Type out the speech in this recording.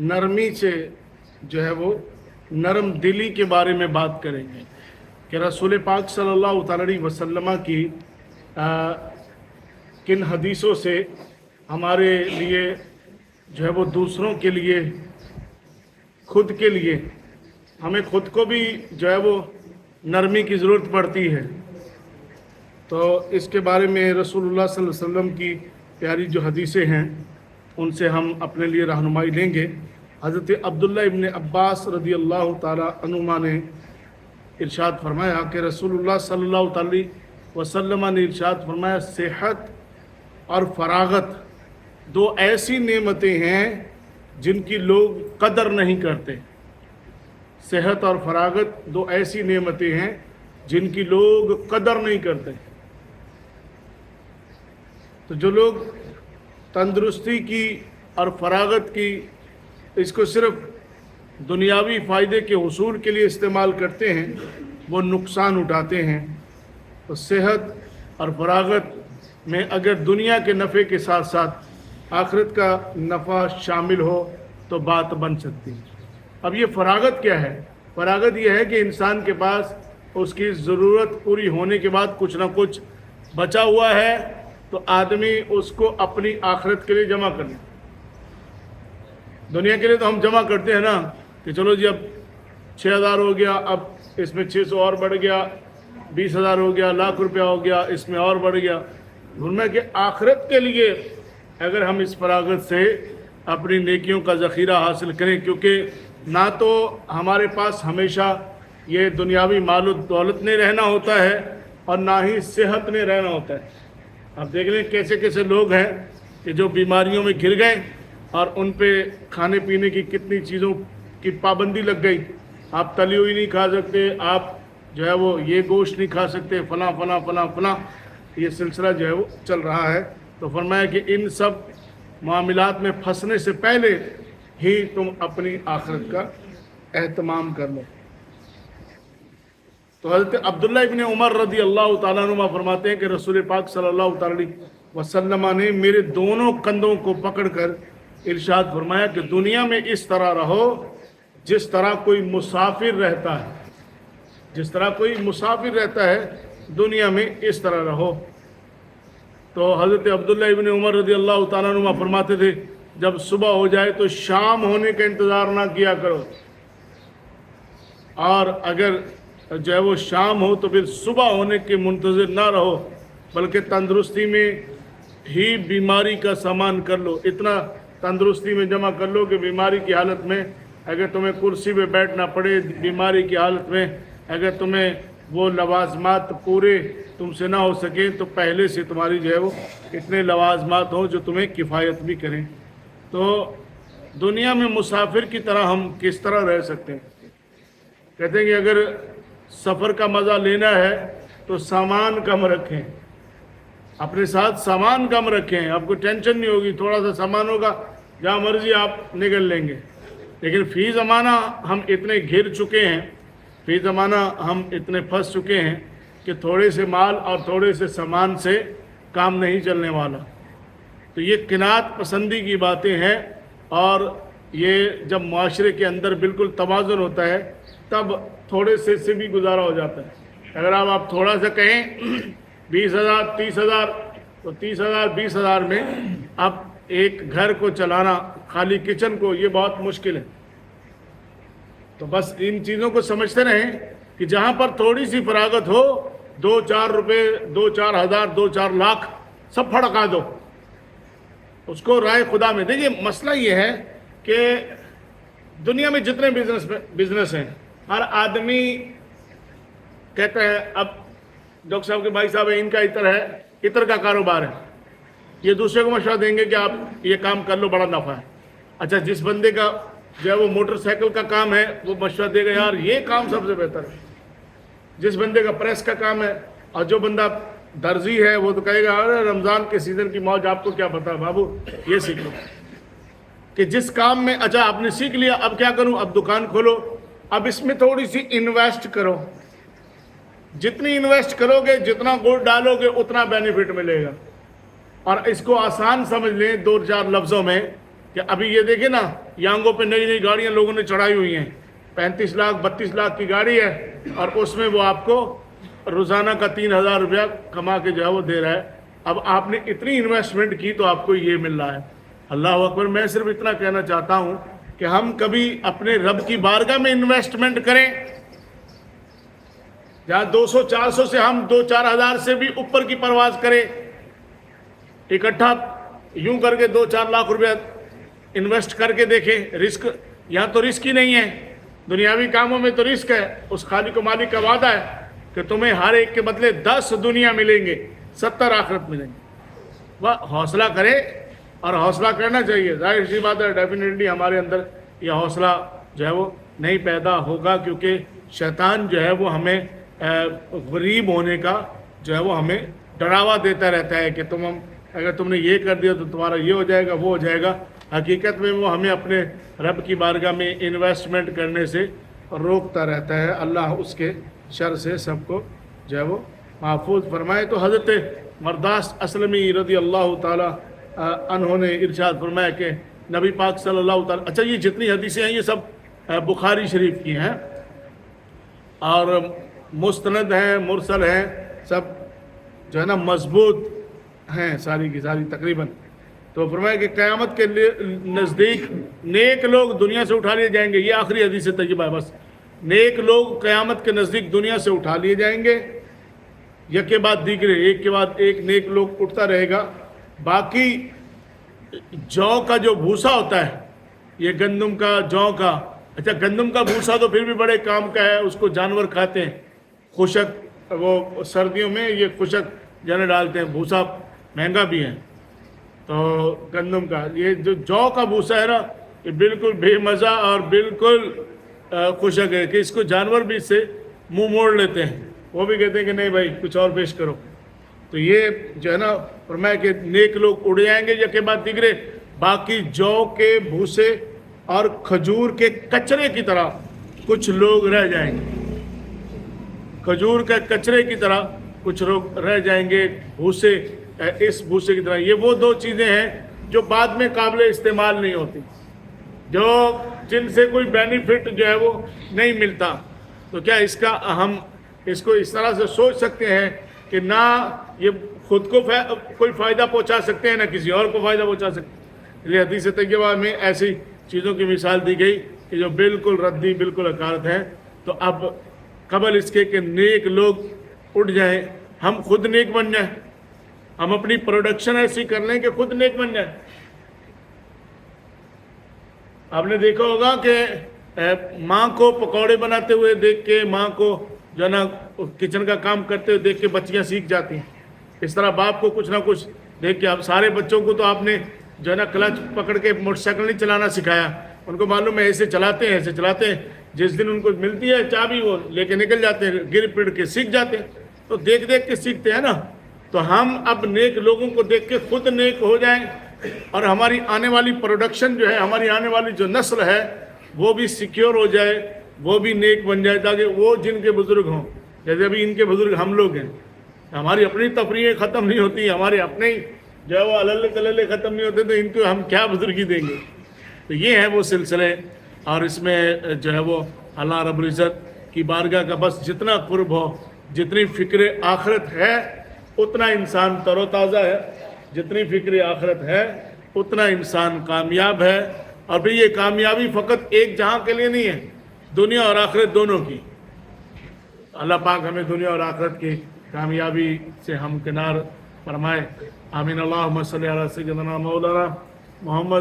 नरमी से जो है वो नरम दिली के बारे में बात करेंगे कि रसूल पाक सल्लल्लाहु अलैहि वसल्लम की किन हदीसों से हमारे लिए जो है वो दूसरों के लिए, खुद के लिए, हमें खुद को भी जो है वो नरमी की ज़रूरत पड़ती है। तो इसके बारे में रसूलुल्लाह सल्लल्लाहु अलैहि वसल्लम की प्यारी जो हदीसें हैं उनसे हम अपने लिए रहनुमाई लेंगे। हज़रत अब्दुल्लाह इब्न अब्बास रज़ी अल्लाह ताला अन्हुमा ने इरशाद फरमाया कि रसूलुल्लाह सल्लल्लाहु अलैहि वसल्लम ने इरशाद फरमाया, सेहत और फरागत दो ऐसी नेमतें हैं जिनकी लोग कदर नहीं करते। सेहत और फरागत दो ऐसी नेमतें हैं जिनकी लोग कदर नहीं करते। तो जो लोग तंदुरुस्ती की और फरागत की इसको सिर्फ दुनियावी फ़ायदे के हुसूल के लिए इस्तेमाल करते हैं, वो नुकसान उठाते हैं। तो सेहत और फरागत में अगर दुनिया के नफ़े के साथ साथ आखिरत का नफ़ा शामिल हो तो बात बन सकती है। अब ये फरागत क्या है? फरागत ये है कि इंसान के पास उसकी ज़रूरत पूरी होने के बाद कुछ ना कुछ बचा हुआ है, तो आदमी उसको अपनी आखिरत के लिए जमा कर ले। दुनिया के लिए तो हम जमा करते हैं ना कि चलो जी अब 6,000 हो गया, अब इसमें 600 और बढ़ गया, 20,000 हो गया, लाख रुपया हो गया, इसमें और बढ़ गया। दुनिया के आखिरत के लिए अगर हम इस फरागत से अपनी नेकियों का ज़ख़ीरा हासिल करें, क्योंकि ना तो हमारे पास हमेशा ये दुनियावी माल दौलत नहीं रहना होता है और ना ही सेहत नहीं रहना होता है। आप देख लें कैसे कैसे लोग हैं कि जो बीमारियों में घिर गए और उन पे खाने पीने की कितनी चीज़ों की पाबंदी लग गई। आप तली हुई नहीं खा सकते, आप जो है वो ये गोश्त नहीं खा सकते, फलां फलां फलां फलां, ये सिलसिला जो है वो चल रहा है। तो फरमाया कि इन सब मामलात में फंसने से पहले ही तुम अपनी आखिरत का एहतमाम कर लो। तो हज़रत अब्दुल्लाह इब्न उमर रज़ी अल्लाह ताला अन्हुमा फरमाते हैं कि रसूल पाक सल्लल्लाहु अलैहि वसल्लम ने मेरे दोनों कंधों को पकड़कर इरशाद फरमाया कि दुनिया में इस तरह रहो जिस तरह कोई मुसाफिर रहता है। जिस तरह कोई मुसाफिर रहता है दुनिया में इस तरह रहो। तो हज़रत अब्दुल्लाह इब्न उमर रज़ी अल्लाह ताला अन्हुमा फरमाते थे, जब सुबह हो जाए तो शाम होने का इंतज़ार ना किया करो, और अगर जो है वो शाम हो तो फिर सुबह होने के मुंतज़िर ना रहो, बल्कि तंदुरुस्ती में ही बीमारी का सामान कर लो। इतना तंदुरुस्ती में जमा कर लो कि बीमारी की हालत में अगर तुम्हें कुर्सी पे बैठना पड़े, बीमारी की हालत में अगर तुम्हें वो लवाजमात पूरे तुमसे ना हो सके, तो पहले से तुम्हारी जो है वो इतने लवाजमात हो जो तुम्हें किफ़ायत भी करें। तो दुनिया में मुसाफिर की तरह हम किस तरह रह सकते हैं? कहते हैं कि अगर सफ़र का मज़ा लेना है तो सामान कम रखें, अपने साथ सामान कम रखें, आपको टेंशन नहीं होगी, थोड़ा सा सामान होगा, जहाँ मर्जी आप निकल लेंगे। लेकिन फ़ी ज़माना हम इतने घिर चुके हैं, फ़ी ज़माना हम इतने फंस चुके हैं कि थोड़े से माल और थोड़े से सामान से काम नहीं चलने वाला। तो ये क़नाअत पसंदी की बातें हैं, और ये जब माशरे के अंदर बिल्कुल तवाज़ुन होता है तब थोड़े से भी गुजारा हो जाता है। अगर आप थोड़ा सा कहें 20,000 30,000, तो 30,000 20,000 में अब एक घर को चलाना, खाली किचन को, ये बहुत मुश्किल है। तो बस इन चीज़ों को समझते रहें कि जहाँ पर थोड़ी सी फरागत हो, 2-4 रुपये, 2-4 हज़ार, 2-4 लाख सब फड़का दो, उसको राय खुदा में। देखिए मसला ये है कि दुनिया में जितने बिजनेस हैं, हर आदमी कहता है, अब डॉक्टर साहब के भाई साहब है, इनका इतर है, इतर का कारोबार है, ये दूसरे को मशवरा देंगे कि आप ये काम कर लो, बड़ा नफ़ा है। अच्छा, जिस बंदे का जो है वो मोटरसाइकिल का काम है वो मशवरा देगा, यार ये काम सबसे बेहतर है। जिस बंदे का प्रेस का काम है, और जो बंदा दर्जी है वो तो कहेगा, अरे रमज़ान के सीज़न की मौज आपको क्या पता है बाबू, ये सीख लो। कि जिस काम में, अच्छा आपने सीख लिया, अब क्या करूं, अब दुकान खोलो, अब इसमें थोड़ी सी इन्वेस्ट करो। जितनी इन्वेस्ट करोगे, जितना गुड़ डालोगे, उतना बेनिफिट मिलेगा। और इसको आसान समझ लें 2-4 लफ्ज़ों में کہ ابھی یہ دیکھیں نا یانگوں پہ نئی نئی گاڑیاں لوگوں نے چڑھائی ہوئی ہیں، 35 لاکھ 32 لاکھ کی گاڑی ہے، اور اس میں وہ آپ کو روزانہ کا 3000 روپیہ کما کے جو ہے وہ دے رہا ہے۔ اب آپ نے اتنی انویسٹمنٹ کی تو آپ کو یہ مل رہا ہے۔ اللہ اکبر۔ میں صرف اتنا کہنا چاہتا ہوں کہ ہم کبھی اپنے رب کی بارگاہ میں انویسٹمنٹ کریں، جہاں 200-400 سے ہم 2-4 ہزار سے بھی اوپر کی پرواز کریں، اکٹھا یوں کر کے 2-4 لاکھ روپیہ انویسٹ کر کے دیکھیں۔ رسک یہاں تو رسک ہی نہیں ہے، دنیاوی کاموں میں تو رسک ہے۔ اس خالق و مالک کا وعدہ ہے کہ تمہیں ہر ایک کے بدلے 10 دنیا ملیں گے، 70 آخرت ملیں گے۔ وہ حوصلہ کرے، اور حوصلہ کرنا چاہیے۔ ظاہر سی بات ہے ڈیفینیٹلی ہمارے اندر یہ حوصلہ جو ہے وہ نہیں پیدا ہوگا، کیونکہ شیطان جو ہے وہ ہمیں غریب ہونے کا جو ہے وہ ہمیں ڈراوا دیتا رہتا ہے کہ اگر تم نے یہ کر دیا تو تمہارا یہ ہو جائے گا، وہ ہو جائے گا۔ حقیقت میں وہ ہمیں اپنے رب کی بارگاہ میں انویسٹمنٹ کرنے سے روکتا رہتا ہے۔ اللہ اس کے شر سے سب کو جو ہے وہ محفوظ فرمائے۔ تو حضرت مرداس اسلمی رضی اللہ تعالیٰ عنہ نے ارشاد فرمایا کہ نبی پاک صلی اللہ تعالیٰ، اچھا یہ جتنی حدیثیں ہیں یہ سب بخاری شریف کی ہیں، اور مستند ہیں، مرسل ہیں، سب جو ہے نا مضبوط ہیں ساری کی ساری تقریباً۔ تو فرمایا کہ قیامت کے نزدیک نیک لوگ دنیا سے اٹھا لیے جائیں گے۔ یہ آخری حدیث طیبہ ہے بس۔ نیک لوگ قیامت کے نزدیک دنیا سے اٹھا لیے جائیں گے، یک کے بعد دیگرے، ایک کے بعد ایک نیک لوگ اٹھتا رہے گا۔ باقی جو کا جو بھوسا ہوتا ہے، یہ گندم کا، جو کا، اچھا گندم کا بھوسا تو پھر بھی بڑے کام کا ہے، اس کو جانور کھاتے ہیں، خشک، وہ سردیوں میں یہ خشک جانے ڈالتے ہیں، بھوسا مہنگا بھی ہے۔ تو گندم کا، یہ جو کا بھوسا ہے نا، یہ بالکل بے مزہ اور بالکل خشک ہے کہ اس کو جانور بھی اس سے منہ موڑ لیتے ہیں، وہ بھی کہتے ہیں کہ نہیں بھائی کچھ اور پیش کرو۔ تو یہ جو ہے نا فرمایا کہ نیک لوگ اڑ جائیں گے یک کے بعد دیگرے، باقی جو کے بھوسے اور کھجور کے کچرے کی طرح کچھ لوگ رہ جائیں گے، کھجور کے کچرے کی طرح کچھ لوگ رہ جائیں گے، بھوسے، اس بھوسے کی طرح۔ یہ وہ دو چیزیں ہیں جو بعد میں قابل استعمال نہیں ہوتی، جن سے کوئی بینیفٹ جو ہے وہ نہیں ملتا۔ تو کیا اس کا ہم اس کو اس طرح سے سوچ سکتے ہیں کہ نہ یہ خود کو کوئی فائدہ پہنچا سکتے ہیں، نہ کسی اور کو فائدہ پہنچا سکتے ہیں؟ اس لیے حدیث طیبہ میں ایسی چیزوں کی مثال دی گئی کہ جو بالکل ردی، بالکل حقارت ہے۔ تو اب قبل اس کے کہ نیک لوگ اٹھ جائیں، ہم خود نیک بن جائیں، ہم اپنی پروڈکشن ایسی کر لیں کہ خود نیک بن جائیں۔ آپ نے دیکھا ہوگا کہ ماں کو پکوڑے بناتے ہوئے دیکھ کے، ماں کو جو ہے نا کچن کا کام کرتے ہوئے دیکھ کے بچیاں سیکھ جاتی ہیں۔ اس طرح باپ کو کچھ نہ کچھ دیکھ کے، اب سارے بچوں کو تو آپ نے جو ہے نا کلچ پکڑ کے موٹر سائیکل نہیں چلانا سکھایا، ان کو معلوم ہے ایسے چلاتے ہیں، ایسے چلاتے ہیں۔ جس دن ان کو ملتی ہے چابی وہ لے کے نکل جاتے ہیں، گر پڑ کے سیکھ جاتے ہیں۔ تو دیکھ دیکھ کے سیکھتے ہیں نا۔ تو ہم اب نیک لوگوں کو دیکھ کے خود نیک ہو جائیں، اور ہماری آنے والی پروڈکشن جو ہے، ہماری آنے والی جو نسل ہے وہ بھی سیکیور ہو جائے، وہ بھی نیک بن جائے، تاکہ وہ جن کے بزرگ ہوں، جیسے ابھی ان کے بزرگ ہم لوگ ہیں، ہماری اپنی تفریحیں ختم نہیں ہوتی، ہمارے اپنے جو ہے وہ اللہ تللے ختم نہیں ہوتے، تو ان کو ہم کیا بزرگی دیں گے؟ تو یہ ہے وہ سلسلے، اور اس میں جو ہے وہ اللہ رب العزت کی بارگاہ کا بس جتنا قرب ہو، جتنی فکر آخرت ہے اتنا انسان تر و تازہ ہے، جتنی فکر آخرت ہے اتنا انسان کامیاب ہے۔ اور پھر یہ کامیابی فقط ایک جہاں کے لیے نہیں ہے، دنیا اور آخرت دونوں کی۔ اللہ پاک ہمیں دنیا اور آخرت کی کامیابی سے ہمکنار فرمائے۔ آمین۔ اللہم صلی علی سیدنا مولانا محمد